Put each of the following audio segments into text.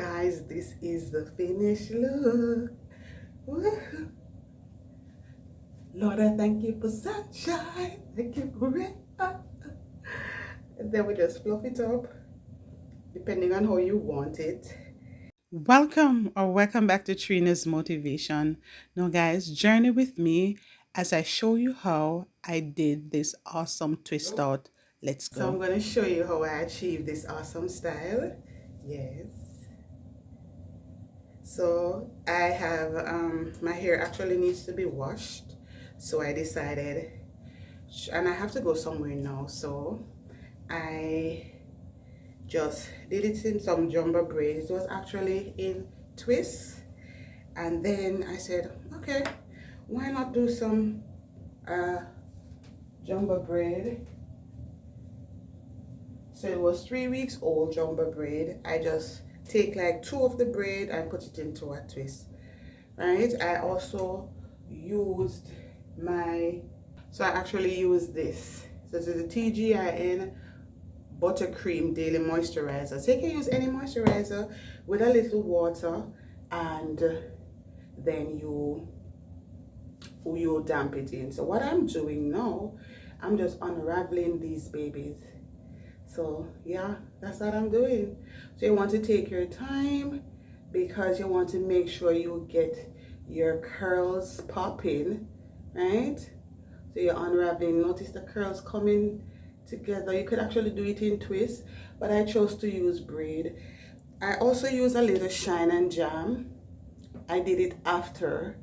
guys, this is the finished look. Woo-hoo. Lord, I thank you for sunshine. Thank you for rain. And then we just fluff it up depending on how you want it. Welcome back to Trina's Motivation. Now guys, journey with me as I show you how I did this awesome twist out. Let's go. So I'm going to show you how I achieved this awesome style. Yes. So I have my hair actually needs to be washed, so I decided, and I have to go somewhere now, so I just did it in some jumbo braids. It was actually in twists, and then I said, okay, why not do some jumbo braid. So it was 3 weeks old jumbo braid. I just take like 2 of the braid and put it into a twist, right? I also used I actually used this. So this is a TGIN Buttercream Daily Moisturizer. So you can use any moisturizer with a little water, and then you damp it in. So what I'm doing now, I'm just unraveling these babies. So yeah, that's what I'm doing. So you want to take your time because you want to make sure you get your curls popping, right? So you're unraveling. Notice the curls coming together. You could actually do it in twists, but I chose to use braid. I also use a little shine and jam. I did it after,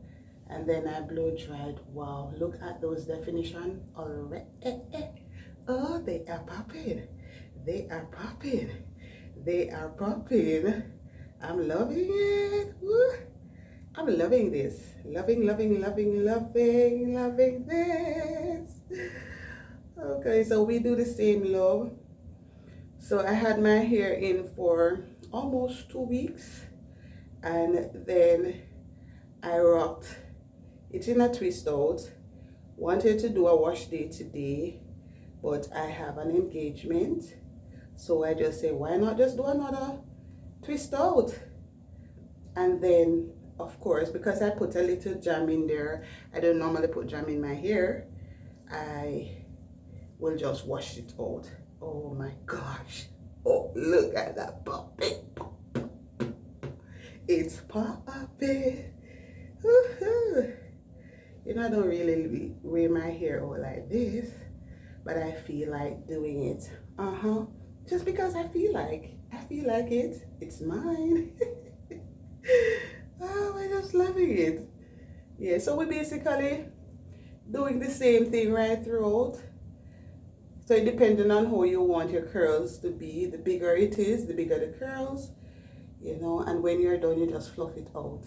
and then I blow dried. Wow, look at those definition already. Oh, they are popping. They are popping. They are popping. I'm loving it. Woo. I'm loving this. Loving this. Okay, so we do the same, love. So I had my hair in for almost 2 weeks, and then I rocked it in a twist out. Wanted to do a wash day today, but I have an engagement. So I just say, why not just do another twist out? And then, of course, because I put a little jam in there, I don't normally put jam in my hair, I will just wash it out. Oh my gosh. Oh, look at that popping. It's popping. You know, I don't really wear my hair out like this, but I feel like doing it. Just because I feel like it. It's mine. Oh, I'm just loving it. Yeah, so we're basically doing the same thing right throughout. So depending on how you want your curls to be, the bigger it is, the bigger the curls, you know, and when you're done, you just fluff it out.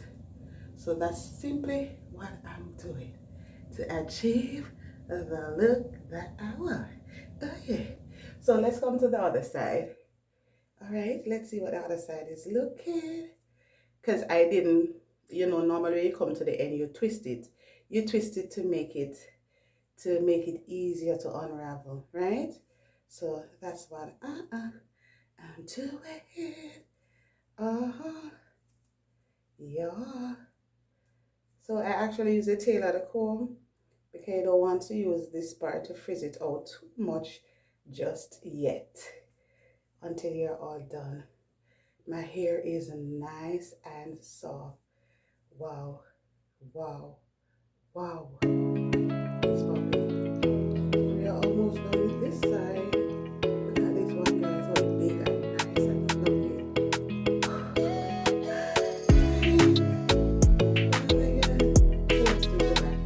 So that's simply what I'm doing to achieve the look that I want. Okay, so let's come to the other side. All right, let's see what the other side is looking. Because I didn't, you know, normally when you come to the end, you twist it. You twist it to make it easier to unravel, right? So that's what I'm doing. Yeah. So I actually use a tail of the comb because I don't want to use this part to frizz it out too much just yet until you're all done. My hair is nice and soft. Wow, wow, wow. It's popping. We are almost done with this side. Look at this one, guys. How big and nice and fluffy. Let's do the back.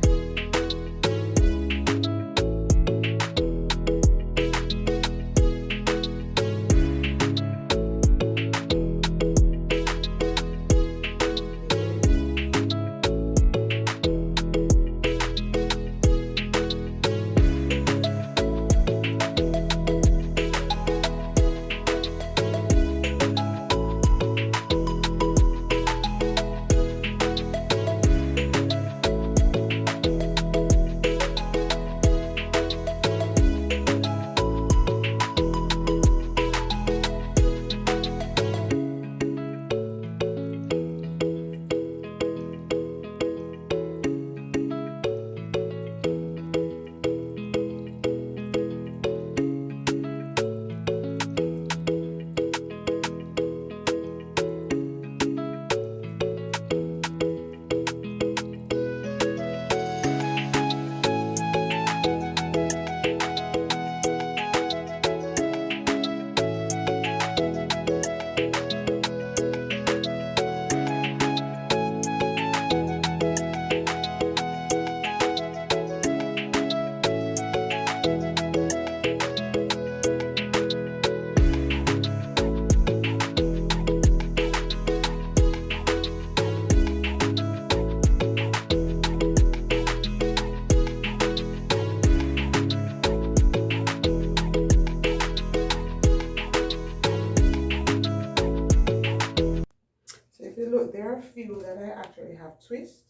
look, there are a few that I actually have twists.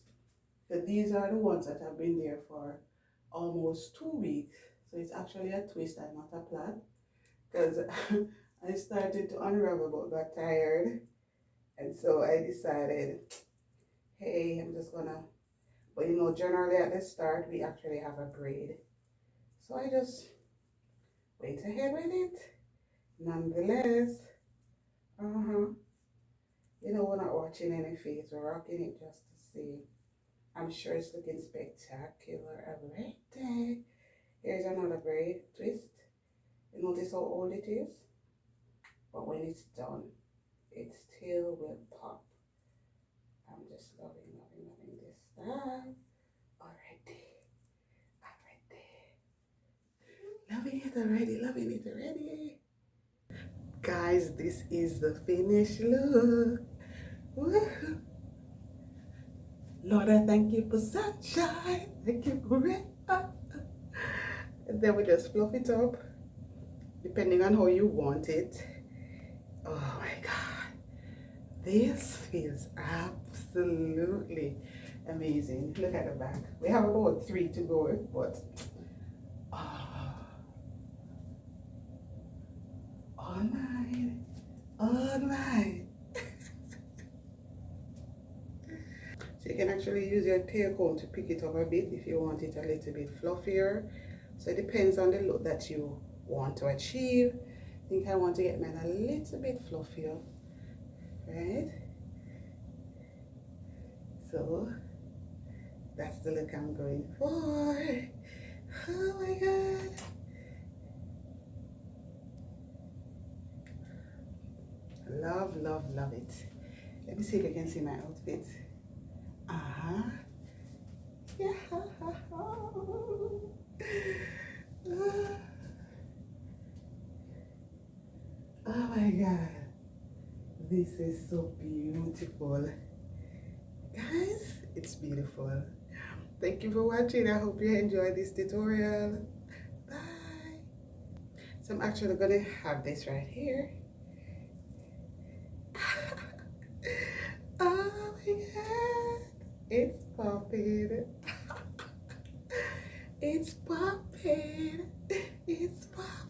So these are the ones that have been there for almost 2 weeks. So it's actually a twist and not a plait, because I started to unravel but got tired. And so I decided, hey, I'm just gonna, but you know, generally at the start, we actually have a braid. So I just went ahead with it. Nonetheless, you know, we're not watching any face, we're rocking it just to see. I'm sure it's looking spectacular already. Here's another braid twist. You notice how old it is? But when it's done, it still will pop. I'm just loving, loving, loving this style already. Loving it already, loving it already. Guys, this is the finished look. Woo-hoo. Lord, I thank you for sunshine. Thank you for it. And then we just fluff it up, depending on how you want it. Oh my God. This feels absolutely amazing. Look at the back. We have about 3 to go, but all mine, all mine. So you can actually use your tail comb to pick it up a bit if you want it a little bit fluffier. So it depends on the look that you want to achieve. I think I want to get mine a little bit fluffier, right? So that's the look I'm going for. Oh my God. Love, love, love it. Let me see if you can see my outfit. Yeah. Oh my God. This is so beautiful. Guys, it's beautiful. Thank you for watching. I hope you enjoyed this tutorial. Bye. So I'm actually gonna have this right here. Oh my God. It's popping. It's popping. It's popping.